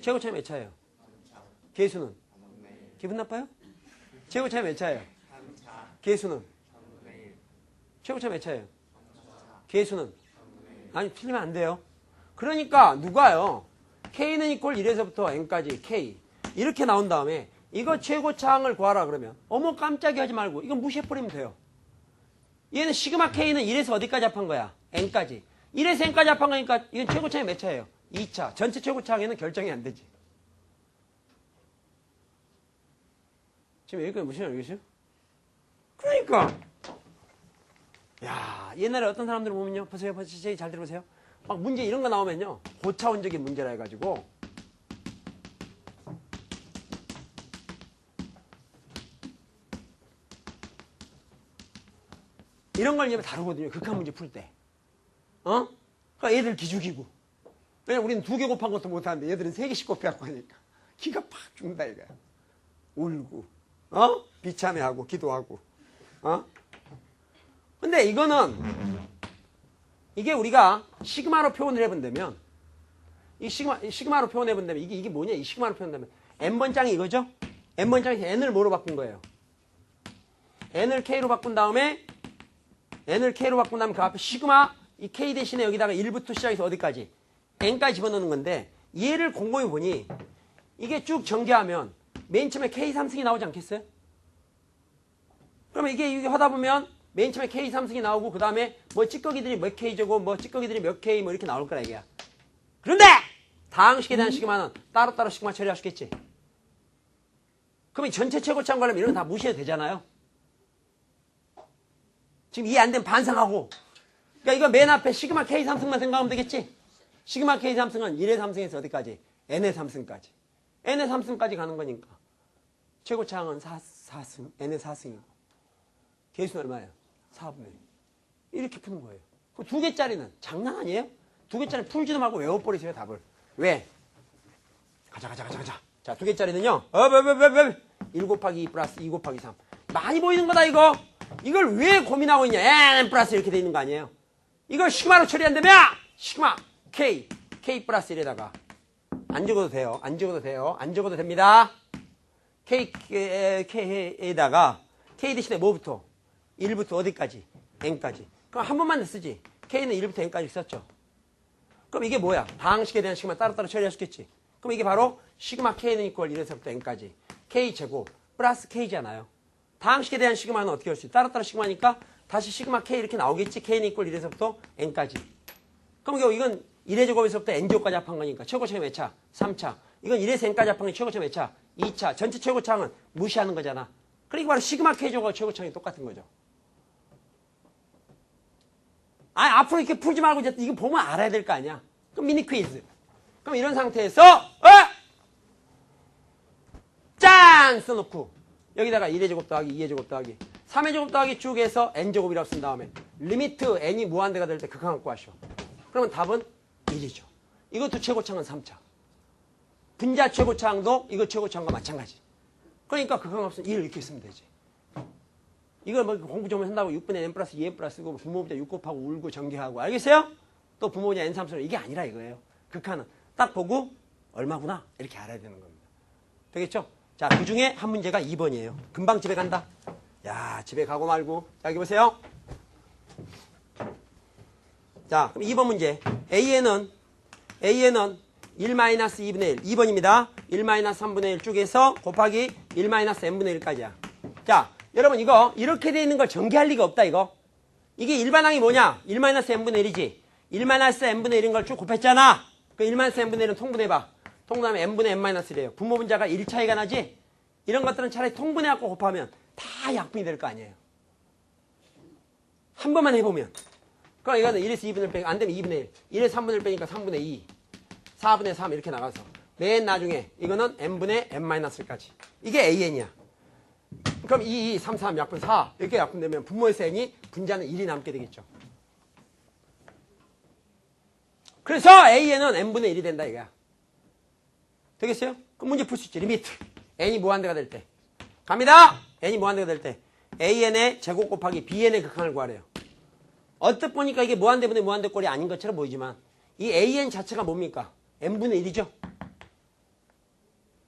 최고차가 몇 차예요? 계수는? 기분 나빠요? 최고차가 몇 차예요? 계수는? 최고차가 몇 차예요? 계수는? 아니 틀리면 안 돼요. 그러니까 누가요? K는 이퀄 1에서부터 N까지 K 이렇게 나온 다음에 이거 최고차항을 구하라 그러면 어머 깜짝이야 하지 말고 이건 무시해버리면 돼요. 얘는 시그마 K는 1에서 어디까지 합한 거야? N까지. 1에서 N까지 합한 거니까 이건 최고차항이 몇 차예요? 2차. 전체 최고차항에는 결정이 안 되지. 지금 여기까지 무슨 알겠어요? 그러니까 야 옛날에 어떤 사람들 보면요. 보세요. 잘 들어보세요. 막 문제 이런 거 나오면요. 고차원적인 문제라 해가지고 이런 걸 이제 다루거든요. 극한 문제 풀 때. 그러니까 얘들 기죽이고. 왜냐면 우리는 2개 곱한 것도 못하는데 얘들은 3개씩 곱해갖고 하니까 기가 팍 죽는다 이거야. 울고 비참해하고 기도하고 근데 이거는 이게 우리가 시그마로 표현을 해본다면 이 시그마로 표현해본다면 이게 뭐냐 이 시그마로 표현한다면 n번장이 이거죠. n번장에서 n을 뭐로 바꾼 거예요? n을 k로 바꾼 다음에 그 앞에 시그마 이 k 대신에 여기다가 1부터 시작해서 어디까지? n까지 집어넣는 건데 얘를 곰곰이 보니 이게 쭉 전개하면 맨 처음에 k 3승이 나오지 않겠어요? 그러면 이게 하다 보면 맨 처음에 K 삼승이 나오고 그 다음에 뭐 찌꺼기들이 몇 K제곱 뭐 찌꺼기들이 몇 K 뭐 이렇게 나올 거라 이게야. 그런데 다항식에 대한 시그마는 따로따로 시그마 처리할 수 있겠지. 그러면 전체 최고차원 관련 이런 거 다 무시해도 되잖아요. 지금 이해 안 되면 반성하고. 그러니까 이거 맨 앞에 시그마 K 삼승만 생각하면 되겠지. 시그마 K 삼승은 1의 삼승에서 어디까지? N의 삼승까지. N의 삼승까지 가는 거니까. 최고차항은 4승, N의 4승이고. 개수는 얼마예요? 4분의 1. 이렇게 푸는 거예요. 그 2개짜리는 장난 아니에요? 2개짜리 풀지도 말고 외워버리세요, 답을. 왜? 가자. 자, 2개짜리는요. 1 곱하기 2 플러스 2 곱하기 3. 많이 보이는 거다, 이거. 이걸 왜 고민하고 있냐? N 플러스 이렇게 돼 있는 거 아니에요? 이걸 시그마로 처리 안 되면 시그마 K 플러스 1에다가 안 적어도 돼요. 안 적어도 됩니다. K에다가 K 대신에 뭐부터? 1부터 어디까지? N까지. 그럼 한 번만 쓰지. K는 1부터 N까지 썼죠. 그럼 이게 뭐야? 다항식에 대한 시그마 따로따로 처리할 수 있겠지. 그럼 이게 바로 시그마 K는 이퀄 1에서부터 N까지. K제곱 플러스 K잖아요. 다항식에 대한 시그마는 어떻게 할 수 있어? 따로따로 시그마니까 다시 시그마 K 이렇게 나오겠지. K는 이퀄 1에서부터 N까지. 그럼 이건 1의 제곱에서부터 N제곱까지 합한 거니까 최고차항이 몇 차? 3차. 이건 1에서 N까지 합한 게 최고차항 몇 차? 2차. 전체 최고차항은 무시하는 거잖아. 그러니까 바로 시그마 K제곱과 최고차항이 똑같은 거죠. 앞으로 이렇게 풀지 말고 이제 이거 보면 알아야 될 거 아니야. 그럼 미니 퀴즈. 그럼 이런 상태에서 짠! 써놓고 여기다가 1의 제곱 더하기 2의 제곱 더하기 3의 제곱 더하기 쭉 해서 n제곱이라고 쓴 다음에 리미트 n이 무한대가 될 때 극한 갖고 하셔. 그러면 답은 1이죠. 이것도 최고차항은 3차. 분자 최고차항도 이거 최고차항과 마찬가지. 그러니까 극한 값은 1 이렇게 쓰면 되지. 이걸 뭐 공부 좀 한다고 6분의 n 플러스 2n 플러스 부모분자 6 곱하고 울고 전개하고 알겠어요? 또 부모분자 n 삼수는 이게 아니라 이거예요. 극한은 딱 보고 얼마구나 이렇게 알아야 되는 겁니다. 되겠죠? 자, 그 중에 한 문제가 2번이에요. 금방 집에 간다. 야, 집에 가고 말고. 자, 여기 보세요. 자, 그럼 2번 문제. A에는 1-2분의 1. 2번입니다. 1-3분의 1 쭉에서 곱하기 1-n분의 1까지야. 자, 여러분 이거 이렇게 돼 있는 걸 전개할 리가 없다 이거. 이게 일반항이 뭐냐? 1-n분의 1이지. 1-n분의 1인 걸 쭉 곱했잖아. 그 1-n분의 1은 통분해봐. 통분하면 n분의 n-1이래요. 분모분자가 1 차이가 나지? 이런 것들은 차라리 통분해갖고 곱하면 다 약분이 될 거 아니에요. 한 번만 해보면. 그럼 이거는 1에서 2분의 1 빼니까 안 되면 2분의 1. 1에서 3분의 1 빼니까 3분의 2. 4분의 3 이렇게 나가서 맨 나중에 이거는 n분의 n-1까지. 이게 AN이야. 그럼 2, 3, 3 약분 4 이렇게 약분되면 분모에서 n이 분자는 1이 남게 되겠죠. 그래서 AN은 n분의 1이 된다 이거야. 되겠어요? 그럼 문제 풀 수 있지. 리미트. n이 무한대가 될 때. 갑니다. n이 무한대가 될 때. AN의 제곱 곱하기 BN의 극한을 구하래요. 어떻게 보니까 이게 무한대분의 무한대 꼴이 아닌 것처럼 보이지만 이 AN 자체가 뭡니까? n분의 1이죠.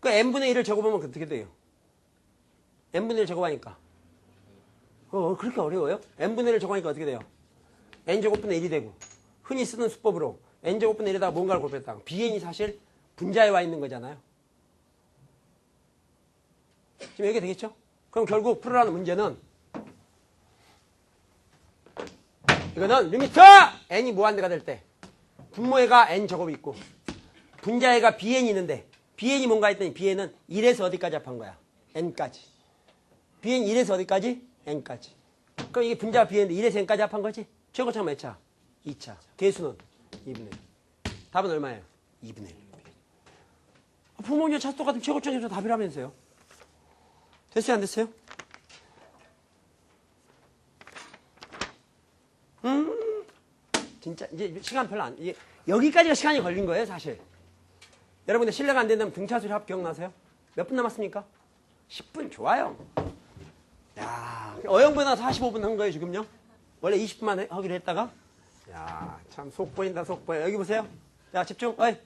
그 n분의 1을 제곱하면 어떻게 돼요? n분의 1 제곱하니까. 그렇게 어려워요? n분의 1을 제곱하니까 어떻게 돼요? n제곱분의 1이 되고 흔히 쓰는 수법으로 n제곱분의 1에다가 뭔가를 곱했다가 BN이 사실 분자에 와 있는 거잖아요. 지금 이게 되겠죠? 그럼 결국 풀으라는 문제는 이거는 리미트 n이 무한대가 될 때 분모에가 n제곱이 있고 분자에가 bn이 있는데 bn이 뭔가 했더니 bn은 1에서 어디까지 합한 거야? n까지. bn 1에서 어디까지? n까지. 그럼 이게 분자가 bn인데 1에서 n까지 합한 거지? 최고차가 몇 차? 2차. 개수는 2분의 1. 답은 얼마예요? 2분의 1. 부모님 차수 똑같은 최고차에서 답이라면서요. 됐어요? 안 됐어요? 진짜 이제 시간 별로 안 이게 여기까지가 시간이 걸린 거예요 사실. 여러분들 실례가 안 된다면 등차수리 합 기억나세요? 몇 분 남았습니까? 10분. 좋아요. 야, 어영부나 45분 한 거예요 지금요. 원래 20분만 하기로 했다가 야, 참 속 보인다 속 보여. 여기 보세요. 자, 집중. 어이.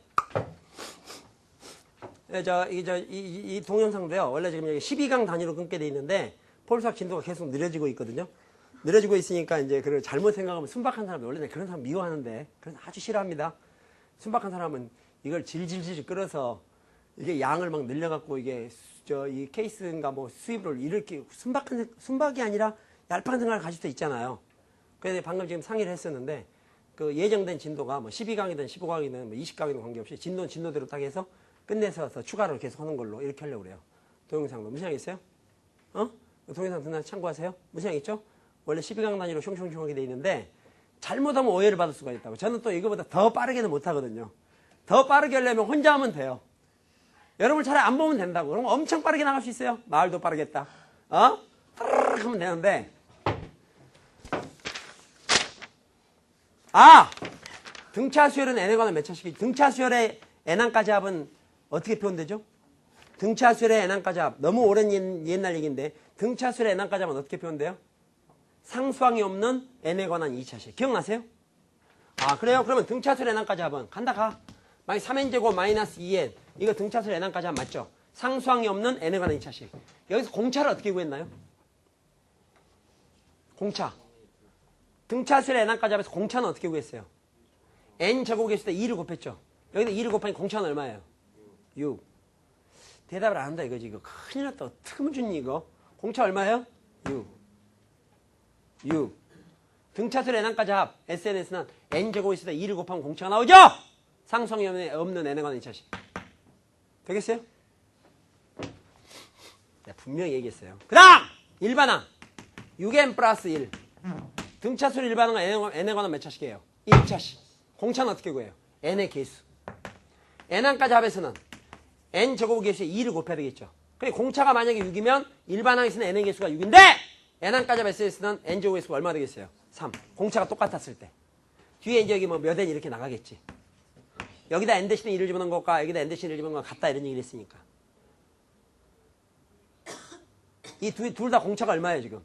이 동영상도요. 원래 지금 여기 12강 단위로 끊게 돼 있는데 폴수학 진도가 계속 느려지고 있거든요. 느려지고 있으니까 이제 그걸 잘못 생각하면 순박한 사람이 원래 그런 사람 미워하는데 그래서 아주 싫어합니다. 순박한 사람은 이걸 질질질 끌어서 이게 양을 막 늘려갖고 이게 이 케이스인가 뭐 수입을 이렇게 순박이 아니라 얄팍한 생각을 가질 수 있잖아요. 그래서 방금 지금 상의를 했었는데 그 예정된 진도가 뭐 12강이든 15강이든 뭐 20강이든 관계없이 진도는 진도대로 딱 해서 끝내서 추가로 계속 하는 걸로 이렇게 하려고 그래요. 동영상도. 무슨 양 있어요? 동영상 듣나 참고하세요. 무슨 양 있죠? 원래 12강 단위로 숑숑숑하게 돼 있는데 잘못하면 오해를 받을 수가 있다고. 저는 또 이거보다 더 빠르게는 못하거든요. 더 빠르게 하려면 혼자 하면 돼요. 여러분 차라리 안 보면 된다고. 그럼 엄청 빠르게 나갈 수 있어요. 마을도 빠르겠다. 따르르 하면 되는데. 등차 수열은 n에 관한 몇 차식이? 등차 수열의 n항까지 합은 어떻게 표현되죠? 등차 수열의 n항까지 합. 너무 오랜 옛날 얘기인데 등차 수열의 n항까지 합은 어떻게 표현돼요? 상수항이 없는 n에 관한 2차식. 기억나세요? 그래요? 그러면 등차 수열의 n항까지 합은 간다 가. 만약 3n제곱 마이너스 2n 이거 등차 수열의 n항까지 합 맞죠? 상수항이 없는 n에 관한 2차식. 여기서 공차를 어떻게 구했나요? 공차. 등차 수열의 n항까지 합에서 공차는 어떻게 구했어요? n제곱이 있을 때 2를 곱했죠. 여기다 2를 곱하니 공차는 얼마예요? 6. 대답을 안 한다 이거지. 이거 큰일 났다. 어떻게 하면 좋니 이거? 공차 얼마예요? 6. 등차수열의 n항까지 합. SNS는 n제곱이 있을 때 2를 곱하면 공차가 나오죠? 상수항이 없는 n에 관한 2차식. 되겠어요? 내가 분명히 얘기했어요. 그 다음! 일반항. 6n 플러스 1. 등차수열 일반항은 n에 관한 몇 차식이에요? 1차식. 공차는 어떻게 구해요? n의 개수. n항까지 합에서는 n제곱 개수에 2를 곱해야 되겠죠. 근데 공차가 만약에 6이면 일반항에서는 n의 개수가 6인데 n항까지 합에서는 n제곱 개수가 얼마 되겠어요? 3. 공차가 똑같았을 때. 뒤에 이제 여기 뭐 몇 n 이렇게 나가겠지. 여기다 n 대신에 1을 집어넣은 것과 여기다 n 대신에 1을 집어넣은 것 같다 이런 얘기를 했으니까. 이 둘 다 공차가 얼마예요 지금?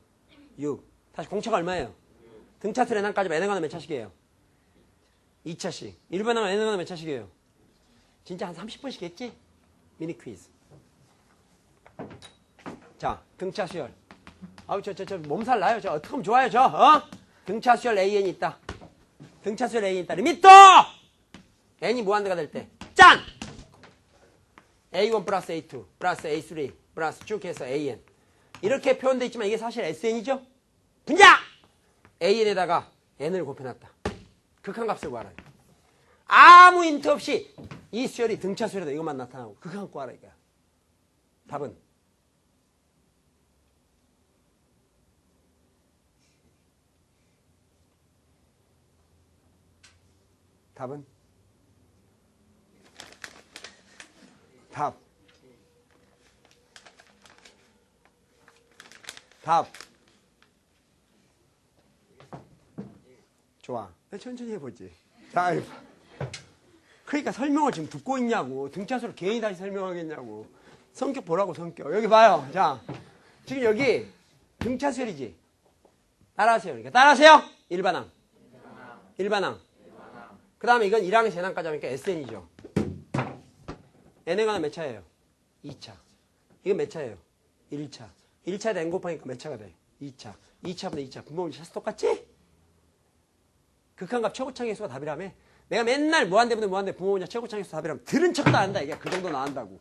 6. 다시 공차가 얼마예요? 등차수 n항까지 n에 관한 몇 차식이에요? 2차식. 일반항은 n에 관한 몇 차식이에요? 진짜 한 30분씩 했지? 미니 퀴즈. 자, 등차 수열. 저 몸살 나요. 저 어떻게 하면 좋아요, 등차 수열 AN이 있다. 등차 수열 AN이 있다. 리미터! n이 무한대가 될 때. 짠! A1 플러스 A2 플러스 A3 플러스 쭉 해서 AN. 이렇게 표현되어 있지만 이게 사실 SN이죠? 분자! AN에다가 n을 곱해놨다. 극한값을 구하라. 아무 힌트 없이 이 수열이 등차 수열이다. 이것만 나타나고 극한 구하라 이거야. 답은 답. 좋아. 천천히 해보지. 자, 그러니까 설명을 지금 듣고 있냐고. 등차수를 괜히 다시 설명하겠냐고. 성격 보라고, 성격. 여기 봐요. 자, 지금 여기 등차수열이지. 따라하세요. 그러니까 따라하세요. 일반항. 그 다음에 이건 1항에서 n항까지 하니까 SN이죠. n에 관한 몇 차예요? 2차. 이건 몇 차예요? 1차. 1차에 n 곱하니까 몇 차가 돼? 2차. 2차보다 2차. 분모를 차수 똑같지? 극한값 최고차계수가 답이라며. 내가 맨날 무한대분의 무한대 분모분자 최고차계수 답이라면 들은 척도 안 한다. 이게 그 정도 나온다고.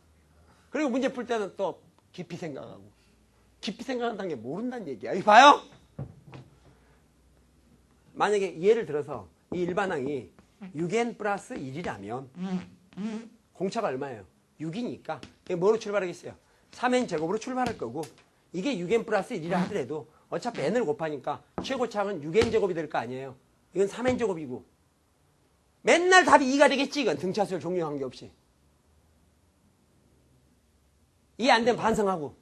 그리고 문제 풀 때는 또 깊이 생각하고. 깊이 생각한다는 게 모른다는 얘기야. 이거 봐요? 만약에 예를 들어서 이 일반항이 6n 플러스 1이라면 공차가 얼마예요? 6이니까 이게 뭐로 출발하겠어요? 3n 제곱으로 출발할 거고 이게 6n 플러스 1이라 하더라도 어차피 n을 곱하니까 최고차항은 6n 제곱이 될 거 아니에요. 이건 3n 제곱이고 맨날 답이 2가 되겠지. 이건 등차수열 종류 관계없이. 이해 안 되면 반성하고.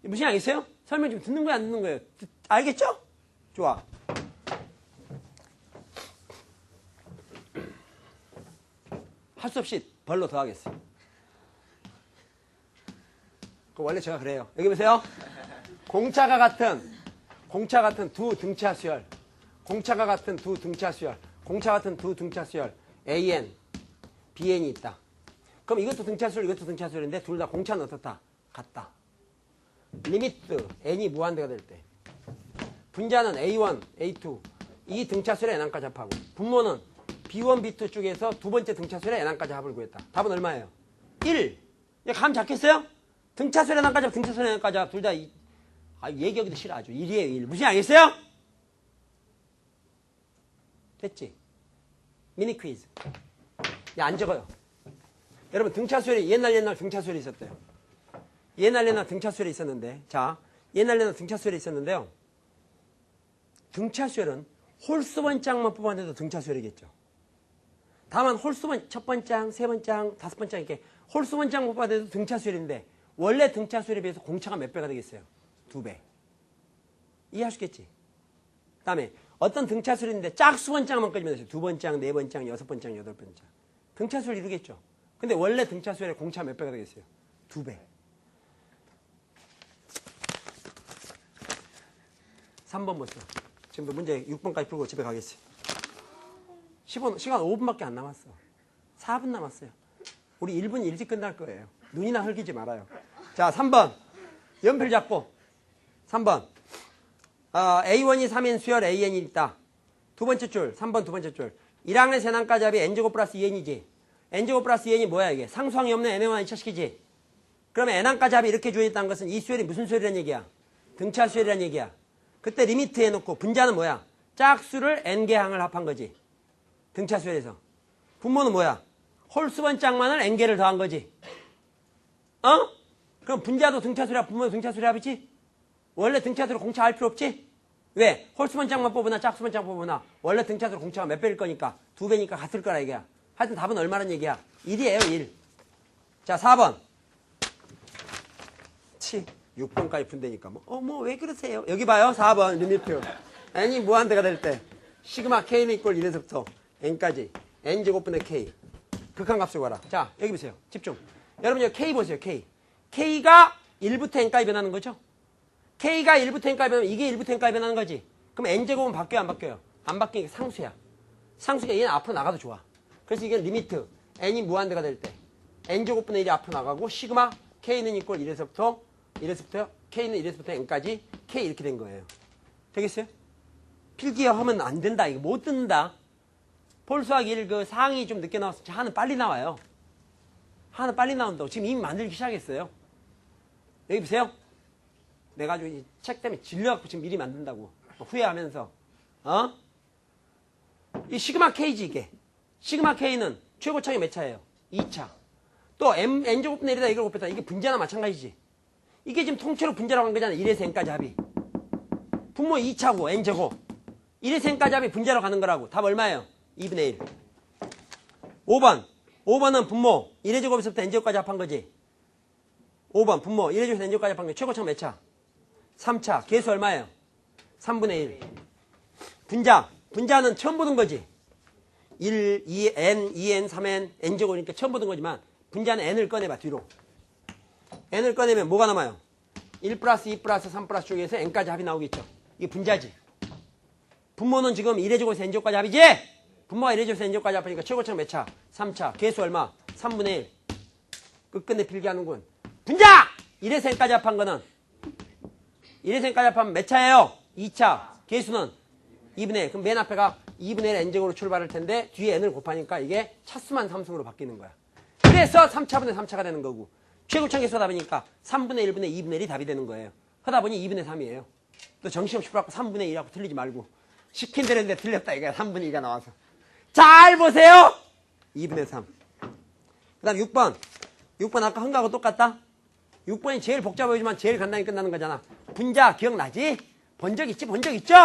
무슨 양 있어요? 설명 좀 듣는 거야 안 듣는 거예요? 알겠죠? 좋아. 할 수 없이 벌로 더하겠어요. 원래 제가 그래요. 여기 보세요. 공차가 같은 두 등차 수열. 공차가 같은 두 등차 수열. 공차 같은 두 등차 수열. AN, BN이 있다. 그럼 이것도 등차 수열, 이것도 등차 수열인데 둘 다 공차는 어떻다? 같다. 리미트, n이 무한대가 될 때. 분자는 A1, A2. 이 등차 수열의 n항까지 합하고. 분모는 B1, B2 쪽에서 두 번째 등차 수열의 n항까지 합을 구했다. 답은 얼마예요? 1. 감 잡겠어요? 등차 수열의 n항까지 합, 등차 수열의 n항까지 합. 둘 다 얘기하기도 싫어 아주. 1이에요 1. 무슨 알겠어요? 됐지? 미니 퀴즈. 야, 안 적어요. 여러분 등차수열이 옛날 등차수열이 있었대요. 옛날 등차수열이 있었는데, 자, 옛날 등차수열이 있었는데요. 등차수열은 홀수 번짝만 뽑았는데도 등차수열이겠죠. 다만 홀수 첫 번짝, 세 번짝, 다섯 번짝 이렇게 홀수 번짝 못 받아도 등차수열인데 원래 등차수열에 비해서 공차가 몇 배가 되겠어요? 2배. 이해할 수 있겠지? 그 다음에 어떤 등차수열인데 짝수 번짝만 꺼지면 되죠. 2번짝, 4번짝, 6번짝, 8번짝. 등차수열 이루겠죠. 근데 원래 등차수열의 공차 몇 배가 되겠어요? 2배. 3번 보세요. 지금도 문제 6번까지 풀고 집에 가겠어요. 10분, 시간 5분밖에 안 남았어. 4분 남았어요. 우리 1분 일찍 끝날 거예요. 눈이나 흘기지 말아요. 자, 3번. 연필 잡고. 3번. A1이 3인 수열 AN이 있다. 두 번째 줄. 3번 두 번째 줄. 1항의 세난까지 합이 N제곱 플러스 2N이지. N제곱 플러스 2N이 뭐야 이게? 상수항이 없는 N의 2차식이지. 그러면 N항까지 합이 이렇게 주어졌다는 것은 이 수열이 무슨 수열이라는 얘기야? 등차 수열이라는 얘기야. 그때 리미트 해놓고 분자는 뭐야? 짝수를 N개 항을 합한 거지. 등차 수열에서. 분모는 뭐야? 홀수 번짝만을 N개를 더한 거지. 그럼 분자도 등차 수열합, 분모도 등차 수열합이지? 원래 등차 수열 공차 할 필요 없지? 왜? 홀수 번짝만 뽑으나 짝수 번짝 뽑으나 원래 등차 수열 공차가 몇 배일 거니까 2배니까 같을 거라 얘기야. 하여튼 답은 얼마란 얘기야? 1이에요 1. 자 4번. 6번까지 푼다니까 왜 그러세요? 여기 봐요. 4번 리미트. n이 무한대가 될 때 시그마 k는 이꼴 1에서부터 n까지 n제곱분의 k 극한값을 구하라. 자 여기 보세요. 집중. 여러분 여기 k 보세요. k가 1부터 n까지 변하는 거죠. k가 1부터 n까지 변하면 이게 1부터 n까지 변하는 거지. 그럼 n제곱은 바뀌어요 안 바뀌어요? 안 바뀌니까 상수야. 상수가 얘는 앞으로 나가도 좋아. 그래서 이게 리미트 n이 무한대가 될 때 n제곱분의 1이 앞으로 나가고 시그마 k는 이꼴 1에서부터 k는 1에서부터 n까지 k 이렇게 된 거예요. 되겠어요? 필기하면 안 된다. 이거 못 듣는다. 폴수학 1 그 상이 좀 늦게 나왔을 때 하는 빨리 나와요. 하는 빨리 나온다고. 지금 이미 만들기 시작했어요. 여기 보세요. 내가 아주 이 책 때문에 질려갖고 지금 미리 만든다고. 후회하면서. 이 시그마 k지 이게. 시그마 k는 최고차이 몇 차예요? 2차. 또 n제곱 내리다 이걸 곱했다. 이게 분자나 마찬가지지. 이게 지금 통째로 분자라고 한 거잖아. 1에서 n까지 합이. 분모 2차고 n제곱. 1에서 n까지 합이 분자로 가는 거라고. 답 얼마예요? 2분의 1. 5번. 5번은 분모 1의 제곱에서부터 n제곱까지 합한 거지. 5번 분모 1의 제곱에서 n제곱까지 합한 거지. 최고차가 몇 차? 3차. 계수 얼마예요? 3분의 1. 분자는 처음 보는 거지. 1, 2n, 2n, 3n, n제곱이니까 처음 보는 거지만 분자는 n을 꺼내봐 뒤로. n을 꺼내면 뭐가 남아요? 1 플러스 2 플러스 3 플러스 쪽에서 n까지 합이 나오겠죠. 이게 분자지. 분모는 지금 1의 제곱에서 n제곱까지 합이지? 분모가 1의 제곱에서 n제곱까지 합하니까 최고차가 몇 차? 3차. 계수 얼마? 3분의 1. 끝끝내 필기하는군. 분자! 1에서 n까지 합한 거는 1에서 n까지 합하면 몇 차예요? 2차. 계수는 2분의 1. 그럼 맨 앞에가 2분의 1 n제곱으로 출발할 텐데 뒤에 n을 곱하니까 이게 차수만 3승으로 바뀌는 거야. 그래서 3차분의 3차가 되는 거고 최고차 계수가 답이니까 3분의 1분의 2분의 1이 답이 되는 거예요. 하다 보니 2분의 3이에요. 또 정신없이 풀었고 3분의 1하고 틀리지 말고 시킨 대로 했는데 틀렸다 이거야. 3분의 2가 나와서. 잘 보세요. 2분의 3. 그 다음 6번. 6번 아까 한 거하고 똑같다. 6번이 제일 복잡해 보이지만 제일 간단히 끝나는 거잖아. 분자 기억나지? 본 적 있지? 본 적 있죠?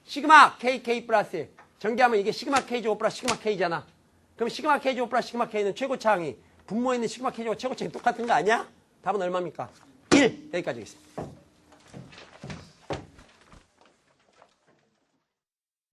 시그마 KK 플러스 전개하면 이게 시그마 K제곱 플러스 시그마 K잖아. 그럼 시그마 K제곱 플러스 시그마 K는 최고차항이 분모에 있는 시그마 K제곱 최고차항이 똑같은 거 아니야? 답은 얼마입니까? 1. 여기까지 하겠습니다.